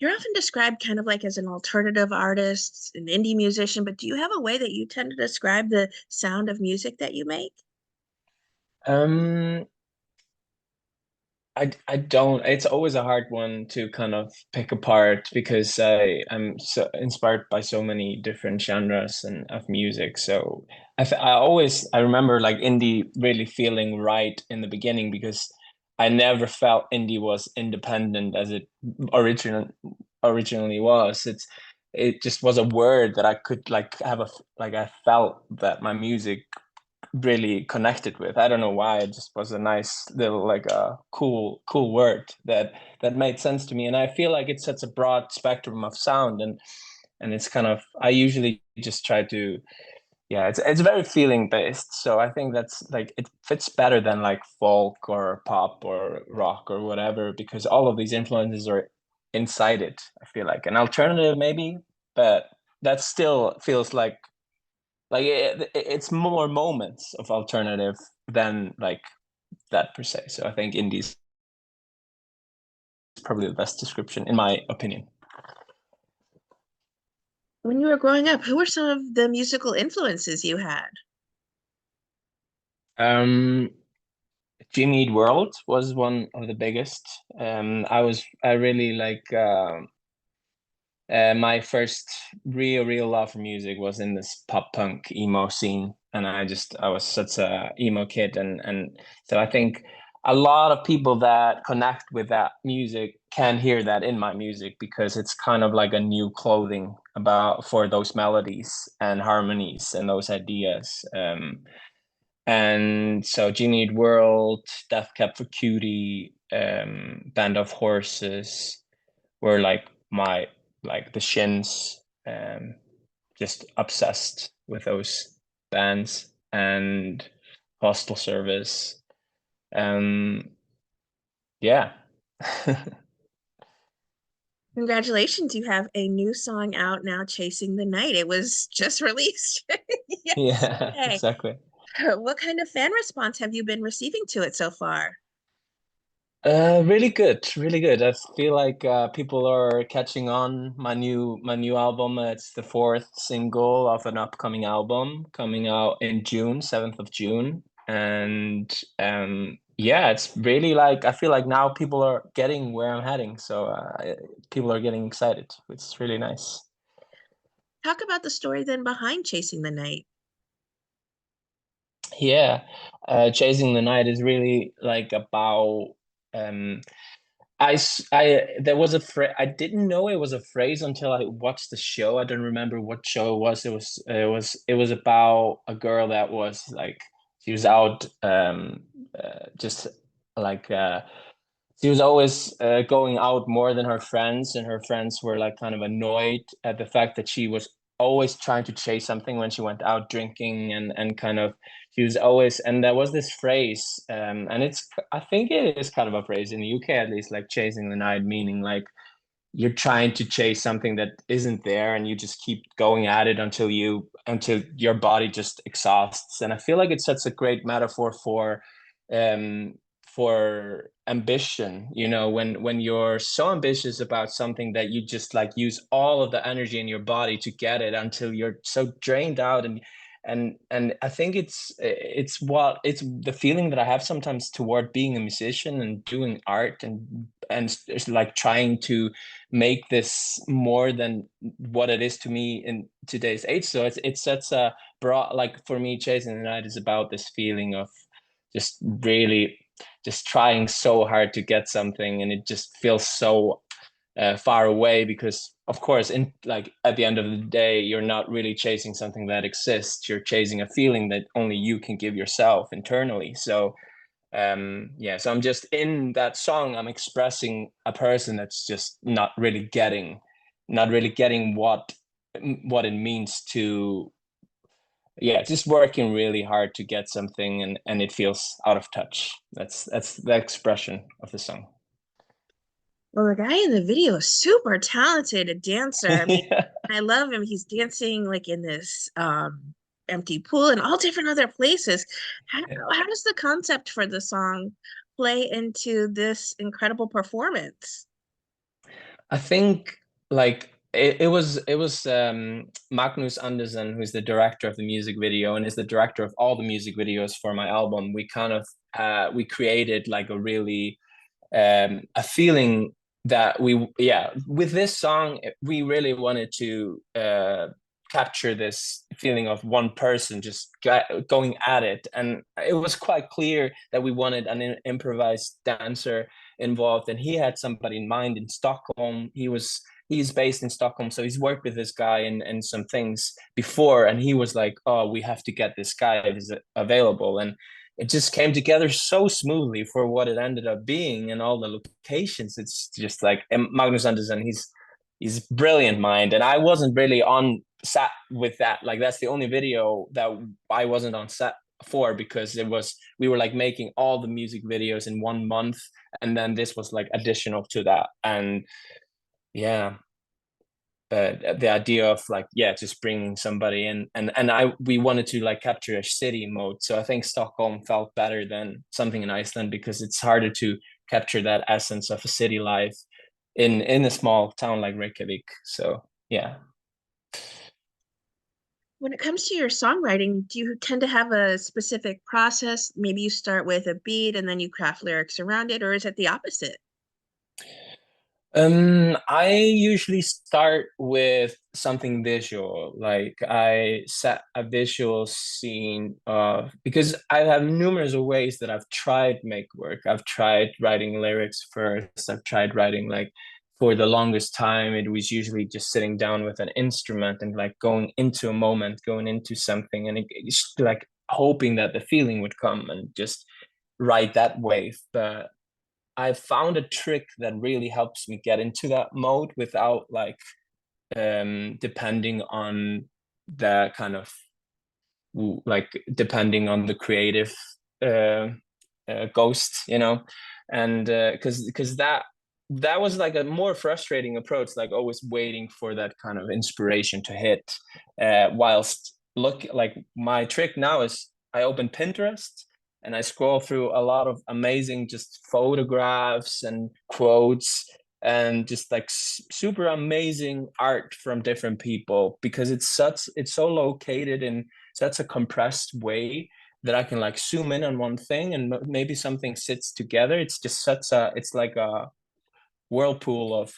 You're often described kind of like as an alternative artist, an indie musician, but do you have a way that you tend to describe the sound of music that you make? Um, I don't. It's always a hard one to kind of pick apart because I'm so inspired by so many different genres and of music. So I remember like indie really feeling right in the beginning because I never felt indie was independent as it original originally was. It just was a word that I could like have a like I felt that my music really connected with. I don't know why. It just was a nice little like a cool word that made sense to me. And I feel like it sets a broad spectrum of sound and it's kind of I usually just try to yeah, it's very feeling based. So I think that's like it fits better than like folk or pop or rock or whatever because all of these influences are inside it. I feel like an alternative maybe, but that still feels like it's more moments of alternative than like that per se. So I think indie is probably the best description in my opinion. When you were growing up, who were some of the musical influences you had? Um, Jimmy Eat World was one of the biggest. I really like my first real love for music was in this pop punk emo scene, and I was such a emo kid, and so I think a lot of people that connect with that music can hear that in my music because it's kind of like a new clothing about for those melodies and harmonies and those ideas. And so Jimmy Eat World, Death Cab for Cutie, Band of Horses were like my like the Shins, just obsessed with those bands and Postal Service. Um, yeah. Congratulations, you have a new song out now, Chasing the Night. It was just released Yeah, yesterday. exactly. What kind of fan response have you been receiving to it so far? Really good, really good. I feel like people are catching on my new album. It's the fourth single of an upcoming album coming out in June, 7th of June. And yeah, it's really like I feel like now people are getting where I'm heading. So people are getting excited. It's really nice. Talk about the story then behind Chasing the Night. Yeah, Chasing the Night is really like about um there was a phrase I didn't know it was a phrase until I watched the show. I don't remember what show it was. It was about a girl that was like she was out just like she was always going out more than her friends, and her friends were like kind of annoyed at the fact that she was always trying to chase something when she went out drinking and kind of she was always and there was this phrase and it's I think it is kind of a phrase in the UK at least like chasing the night meaning like you're trying to chase something that isn't there and you just keep going at it until your body just exhausts. And I feel like it sets a great metaphor um for ambition, you know, when you're so ambitious about something that you just like use all of the energy in your body to get it until you're so drained out and I think it's the feeling that I have sometimes toward being a musician and doing art and it's like trying to make this more than what it is to me in today's age. So it sets a broad like for me, Chasing the Night is about this feeling of just really just trying so hard to get something, and it just feels so far away because of course in like at the end of the day you're not really chasing something that exists, you're chasing a feeling that only you can give yourself internally. So yeah, so I'm just in that song I'm expressing a person that's just not really getting what it means to yeah, just working really hard to get something and it feels out of touch. That's the expression of the song. Well, the guy in the video is super talented, a dancer. I mean, Yeah. I love him. He's dancing like in this empty pool and all different other places. How does the concept for the song play into this incredible performance? I think like it was Magnus Andersen, who's the director of the music video and is the director of all the music videos for my album. We kind of we created like a really a feeling that we, yeah, with this song we really wanted to capture this feeling of one person just going at it, and it was quite clear that we wanted an improvised dancer involved, and he had somebody in mind in Stockholm. He's based in Stockholm, so he's worked with this guy in some things before, and he was like, oh, we have to get this guy if he's available. And it just came together so smoothly for what it ended up being, and all the locations. It's just like, and Magnus Andersen, he's brilliant mind, and I wasn't really on set with that. Like that's the only video that I wasn't on set for, because it was, we were like making all the music videos in 1 month, and then this was like additional to that. And yeah, but the idea of like, yeah, just bringing somebody in, and we wanted to like capture a city mode, so I think Stockholm felt better than something in Iceland, because it's harder to capture that essence of a city life in a small town like Reykjavik. So yeah. When it comes to your songwriting, do you tend to have a specific process? Maybe you start with a beat and then you craft lyrics around it, or is it the opposite? I usually start with something visual. Like I set a visual scene of, because I have numerous ways that I've tried make work. I've tried writing lyrics first. I've tried writing like, for the longest time, it was usually just sitting down with an instrument and like going into a moment, going into something, and it's like hoping that the feeling would come and just write that way. But I found a trick that really helps me get into that mode without like depending on the kind of, like depending on the creative uh, ghost, you know. And because that was like a more frustrating approach, like always waiting for that kind of inspiration to hit. Whilst look, like my trick now is I open Pinterest and I scroll through a lot of amazing just photographs and quotes, and just like super amazing art from different people, because it's so located in such a compressed way that I can like zoom in on one thing and maybe something sits together. It's just such a, it's like a whirlpool of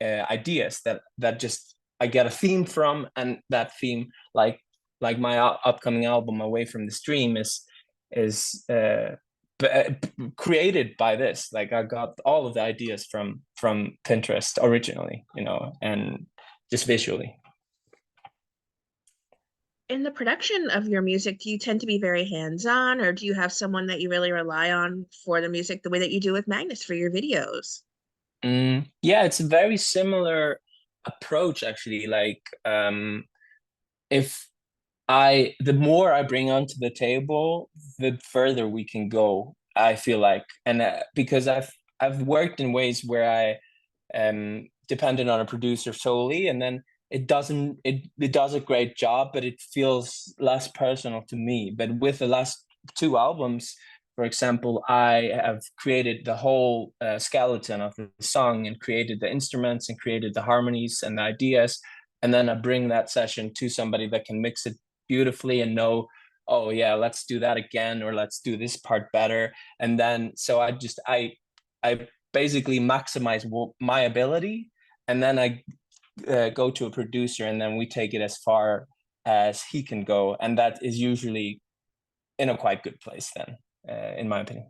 ideas that just I get a theme from, and that theme, like my upcoming album Away from the Stream, is created by this. Like I got all of the ideas from Pinterest originally, you know, and just visually. In the production of your music, do you tend to be very hands-on, or do you have someone that you really rely on for the music the way that you do with Magnus for your videos? Yeah, it's a very similar approach actually. Like if the more I bring onto the table, the further we can go, I feel like. And because I've worked in ways where I depended on a producer solely, and then it does a great job, but it feels less personal to me. But with the last two albums, for example, I have created the whole skeleton of the song, and created the instruments, and created the harmonies and the ideas, and then I bring that session to somebody that can mix it beautifully and know, oh yeah, let's do that again, or let's do this part better. And then so I basically maximize my ability, and then I go to a producer, and then we take it as far as he can go, and that is usually in a quite good place then, in my opinion.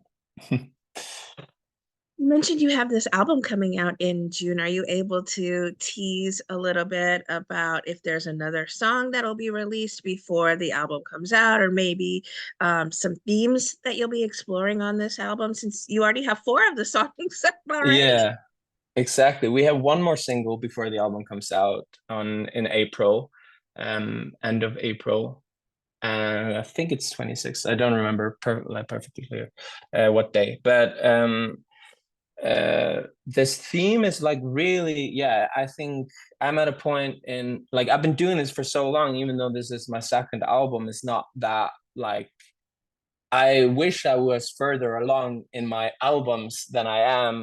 You mentioned you have this album coming out in June. Are you able to tease a little bit about if there's another song that'll be released before the album comes out, or maybe some themes that you'll be exploring on this album, since you already have four of the songs already? Yeah, exactly. We have one more single before the album comes out on in April, end of April. I think it's 26th. I don't remember like perfectly clear what day, but this theme is like really, yeah, I think I'm at a point in, like, I've been doing this for so long, even though this is my second album, it's not that like I wish I was further along in my albums than I am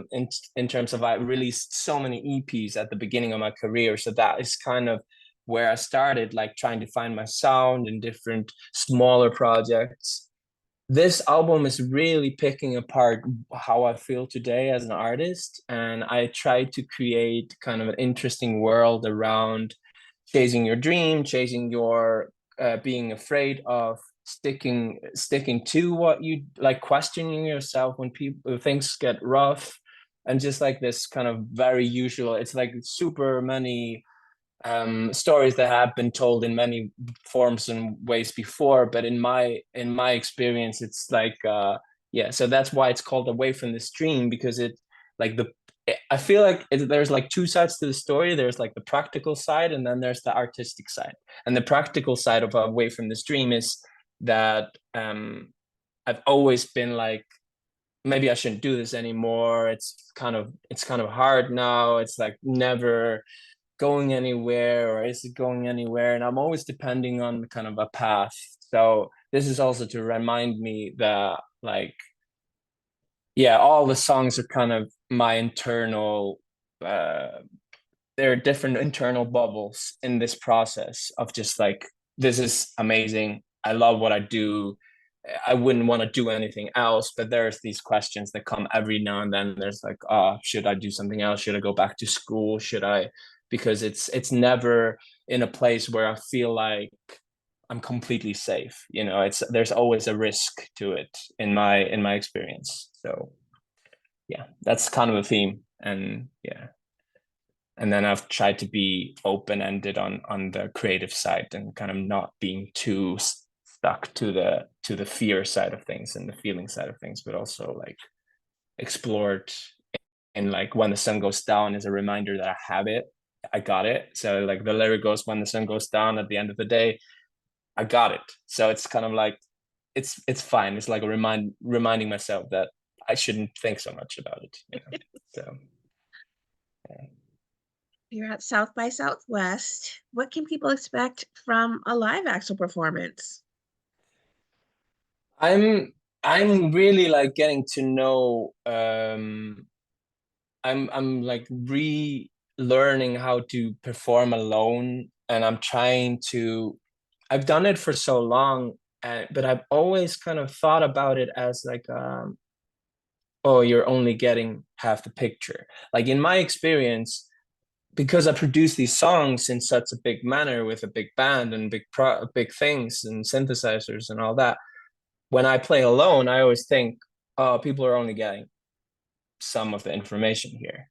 in terms of I released so many EPs at the beginning of my career. So that is kind of where I started, like trying to find my sound in different smaller projects. This album is really picking apart how I feel today as an artist, and I try to create kind of an interesting world around chasing your dream, chasing your being afraid of sticking to what you like, questioning yourself when people things get rough, and just like this kind of very usual. It's like super many stories that have been told in many forms and ways before, but in my experience, it's like yeah. So that's why it's called Away from the Stream, because it like the I feel like there's like two sides to the story. There's like the practical side, and then there's the artistic side. And the practical side of Away from the Stream is that I've always been like, maybe I shouldn't do this anymore. It's kind of hard now. It's like never going anywhere, or is it going anywhere? And I'm always depending on kind of a path. So this is also to remind me that, like, yeah, all the songs are kind of my internal uh there are different internal bubbles in this process of just like, this is amazing. I love what I do. I wouldn't want to do anything else, but there's these questions that come every now and then. There's like, oh, should I do something else? Should I go back to school? Should I? Because it's never in a place where I feel like I'm completely safe. It's there's always a risk to it in my experience. So yeah, that's kind of a theme, and yeah, and then I've tried to be open-ended on the creative side, and kind of not being too stuck to the fear side of things and the feeling side of things, but also like explored. And like, when the sun goes down is a reminder that I got it. So like the lyric goes, when the sun goes down at the end of the day, I got it. So it's kind of like, it's fine. It's like a reminding myself that I shouldn't think so much about it. So yeah. You're at South by Southwest. What can people expect from a live Axel performance? I'm really like getting to know I'm like relearning how to perform alone, and I've done it for so long, but I've always kind of thought about it as like oh, you're only getting half the picture. Like in my experience, because I produce these songs in such a big manner with a big band and big things and synthesizers and all that, when I play alone, I always think, oh, people are only getting some of the information here.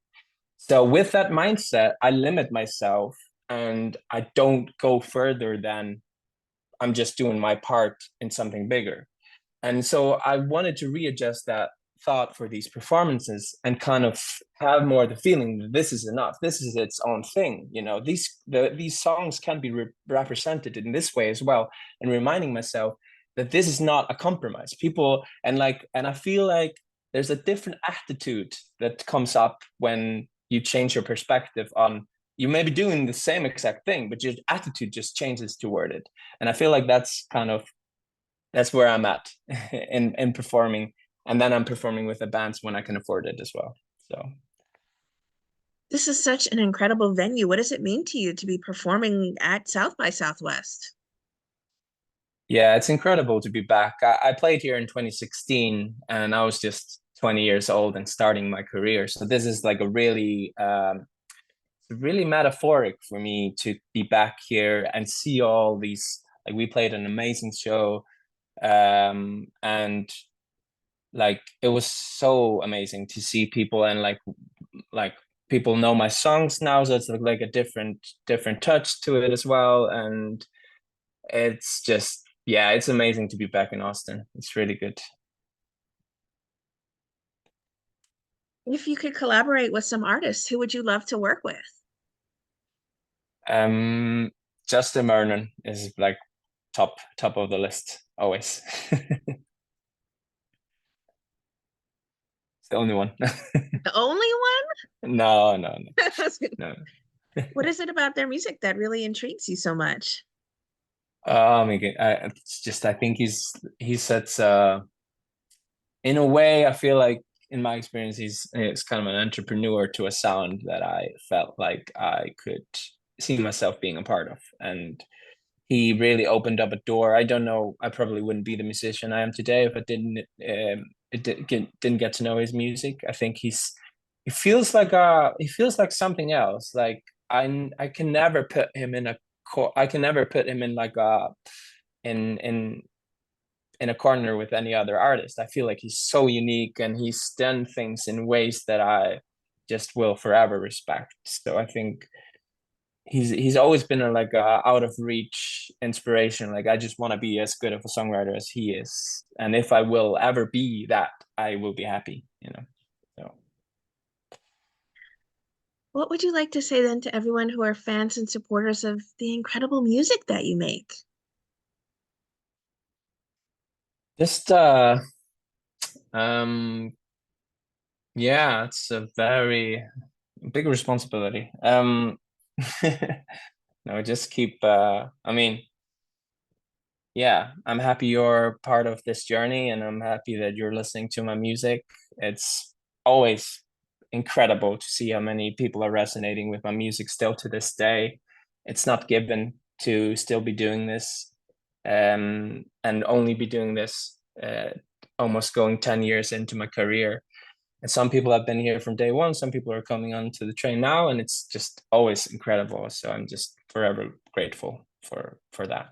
So with that mindset, I limit myself, and I don't go further than I'm just doing my part in something bigger. And so I wanted to readjust that thought for these performances, and kind of have more the feeling that this is enough. This is its own thing. These songs can be represented in this way as well, and reminding myself that this is not a compromise. People, and I feel like there's a different attitude that comes up when you change your perspective on, you may be doing the same exact thing, but your attitude just changes toward it. And I feel like that's where I'm at in performing. And then I'm performing with the bands when I can afford it as well. So This is such an incredible venue. What does it mean to you to be performing at South by Southwest? yeah, it's incredible to be back. I played here in 2016, and I was just 20 years old and starting my career. So this is like a really metaphoric for me to be back here and see all these. Like, we played an amazing show, and like it was so amazing to see people, and like people know my songs now, so it's like a different touch to it as well. And it's just, yeah, it's amazing to be back in Austin. It's really good. If you could collaborate with some artists, who would you love to work with? um Justin Mernon is like top of the list always. It's the only one. The only No, no, no, one? no. What is it about their music that really intrigues you so much? Oh my God. It's just, I think he's such in a way, I feel like in my experience, he's kind of an entrepreneur to a sound that I felt like I could see myself being a part of. And he really opened up a door. I don't know, I probably wouldn't be the musician I am today if I didn't get to know his music. I think he feels like something else. Like I can never put him in a I can never put him in like a in in in a corner with any other artist. I feel like he's so unique and he's done things in ways that I just will forever respect. So I think he's always been a like a out of reach inspiration. Like I just want to be as good of a songwriter as he is, and if I will ever be that, I will be happy. So What would you like to say then to everyone who are fans and supporters of the incredible music that you make? just um yeah, it's a very big responsibility. No, just keep I mean, yeah, I'm happy you're part of this journey and I'm happy that you're listening to my music. It's always incredible to see how many people are resonating with my music still to this day. It's not given to still be doing this and only be doing this almost going 10 years into my career. And some people have been here from day one, some people are coming onto the train now, and it's just always incredible. So I'm just forever grateful for that.